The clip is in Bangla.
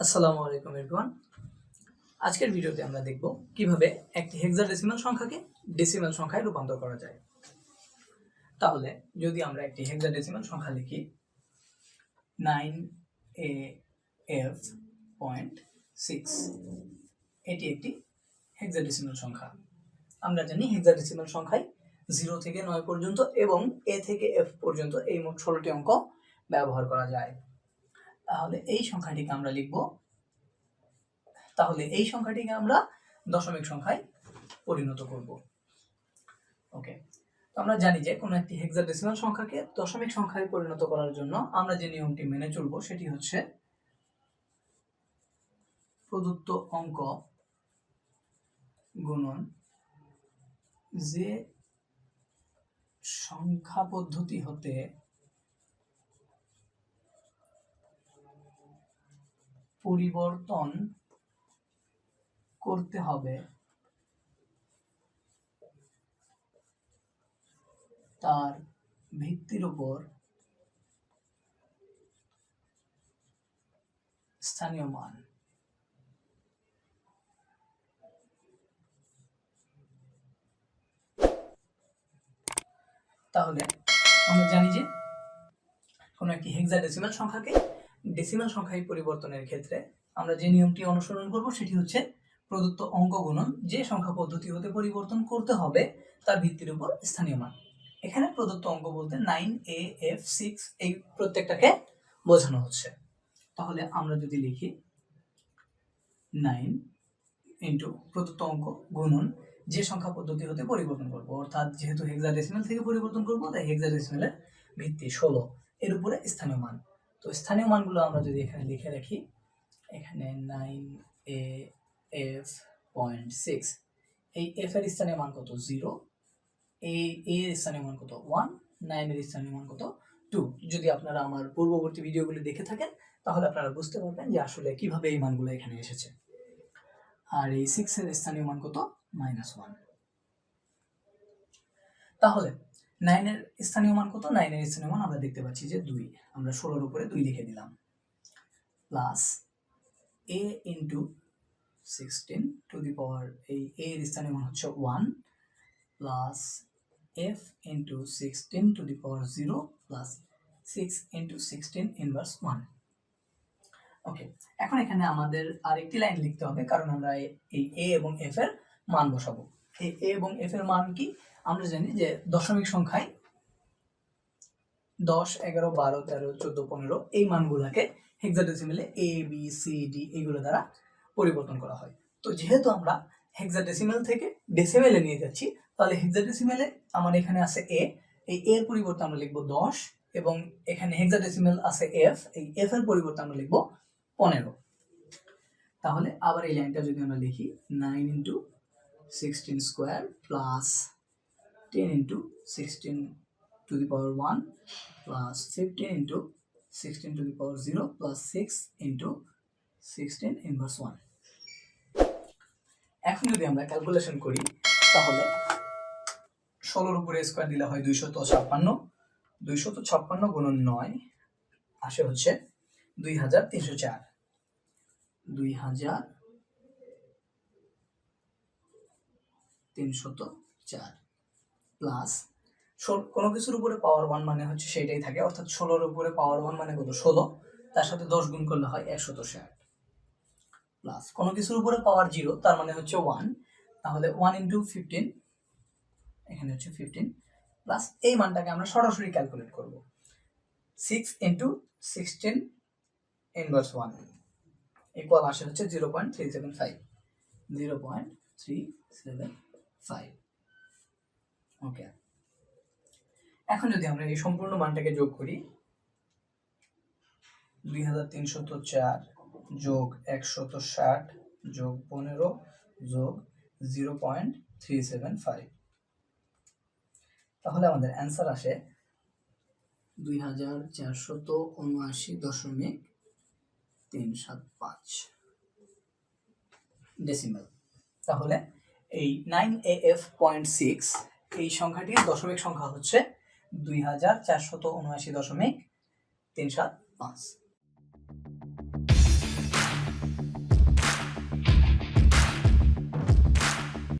আসসালামু আলাইকুম এভরিওয়ান। আজকের ভিডিওতে আমরা দেখব কিভাবে একটি হেক্সাডেসিমাল সংখ্যাকে ডেসিমাল সংখ্যায় রূপান্তর করা যায়। তাহলে যদি আমরা একটি হেক্সাডেসিমাল সংখ্যা লিখি 9AF.6, এটি একটি হেক্সাডেসিমাল সংখ্যা। আমরা জানি হেক্সাডেসিমাল সংখ্যায় 0 থেকে 9 পর্যন্ত এবং A থেকে F পর্যন্ত এই মোট 16টি অঙ্ক ব্যবহার করা যায়। তাহলে এই সংখ্যাটিকে আমরা লিখব, তাহলে এই সংখ্যাটিকে আমরা দশমিক সংখ্যায় পরিণত করব। ওকে, তো আমরা জানি যে কোনো একটি হেক্সাডেসিমাল সংখ্যাকে দশমিক সংখ্যায় পরিণত করার জন্য আমরা যে নিয়মটি মেনে চলব সেটি হচ্ছে প্রদত্ত অঙ্ক গুণন যে সংখ্যা পদ্ধতি হতে পরিবর্তন করতে হবে তার ভিত্তির উপর স্থানীয় মান। তাহলে আমরা জানি যে কোনো একটি হেক্সাডেসিমাল সংখ্যাকে ডেসিমাল সংখ্যায় পরিবর্তনের ক্ষেত্রে আমরা যে নিয়মটি অনুসরণ করব সেটি হচ্ছে প্রদত্ত অঙ্ক গুণন যে সংখ্যা পদ্ধতি হতে পরিবর্তন করতে হবে তার ভিত্তির উপর স্থানীয় মান। এখানে প্রদত্ত অঙ্ক বলতে 9AF6 এই প্রত্যেকটাকে বোঝানো হচ্ছে। তাহলে আমরা যদি লিখি 9 ইন্টু প্রদত্ত অঙ্ক গুণন যে সংখ্যা পদ্ধতি হতে পরিবর্তন করব, অর্থাৎ যেহেতু হেক্সাডেসিমাল থেকে পরিবর্তন করব তাই হেক্সাডেসিমালের ভিত্তি 16, এর উপরে স্থানীয় মান। তো স্থানীয় মানগুলো আমরা যদি এখানে লিখে রাখি, এখানে 9AF.6, এই F এর স্থানীয় মান কত 0, এই A এর স্থানীয় মান কত 1, 9 এর স্থানীয় মান কত 2। যদি আপনারা আমার পূর্ববর্তী ভিডিওগুলি দেখে থাকেন তাহলে আপনারা বুঝতে পারবেন যে আসলে কিভাবে এই মানগুলো এখানে এসেছে। আর এই 6 এর স্থানীয় মান কত -1। তাহলে 9 এর স্থানীয় মান কত, 9 এর স্থানীয় মান আমরা দেখতে পাচ্ছি যে 2, আমরা 16 এর উপরে 2 লিখে দিলাম, plus A into 16 to the power, এই A এর স্থানীয় মান হচ্ছে 1, plus F into 16 to the power 0, plus 6 into 16 inverse 1। Okay, এখন এখানে আমাদের আরেকটি লাইন লিখতে হবে, কারণ আমরা এই A এবং F এর মান বসাবো। এই A এবং F এর মান কি আমরা জানি যে দশমিক সংখ্যায় 10, 11, 12, 13, 14, 15 এই মানগুলোকে হেক্সাডেসিমালে A, B, C, D এইগুলো দ্বারা পরিবর্তন করা হয়। তো যেহেতু আমরা হেক্সাডেসিমাল থেকে ডেসিমেলে নিয়ে যাচ্ছি, তাহলে হেক্সাডেসিমালে আমার এখানে আছে A, এই A এর পরিবর্তে আমরা লিখব 10, এবং এখানে হেক্সাডেসিমাল আছে F, এই F এর পরিবর্তে আমরা লিখব 15। তাহলে আবার এই লাইনটা যদি আমরা লিখি 9 into 16 square plus 10 into 16 to the power 1 plus 15 into 16 to the power 0 plus 6 into 16 inverse 1। এখন যদি আমরা ক্যালকুলেশন করি তাহলে 16 উপরে স্কোয়ার দিলে হয় 256, 256 গুণন 9 আসে হচ্ছে 2304, 2304 প্লাস কোনো কিছুর উপরে পাওয়ার 1 মানে হচ্ছে সেটাই থাকে, অর্থাৎ 16 এর উপরে পাওয়ার 1 মানে কত 16, তার সাথে 10 গুণ করলে হয় 160, প্লাস কোনো কিছুর উপরে পাওয়ার 0 তার মানে হচ্ছে 1, তাহলে 1 ইন্টু 15 এখানে হচ্ছে 15, প্লাস এই মানটাকে আমরা সরাসরি ক্যালকুলেট করব, 6 ইন্টু 16 ইনভার্স 1 ইকুয়াল আসে হচ্ছে 0.375, 0.375। ওকে, এখন যদি আমরা এই সম্পূর্ণ মানটাকে যোগ করি, 2304 যোগ 160 যোগ 15 যোগ 0.375, তাহলে আমাদের অ্যান্সার আসে 2479.375 ডেসিমাল। তাহলে এই 9AF.6 এই সংখ্যাটির দশমিক সংখ্যা হচ্ছে 2479.375।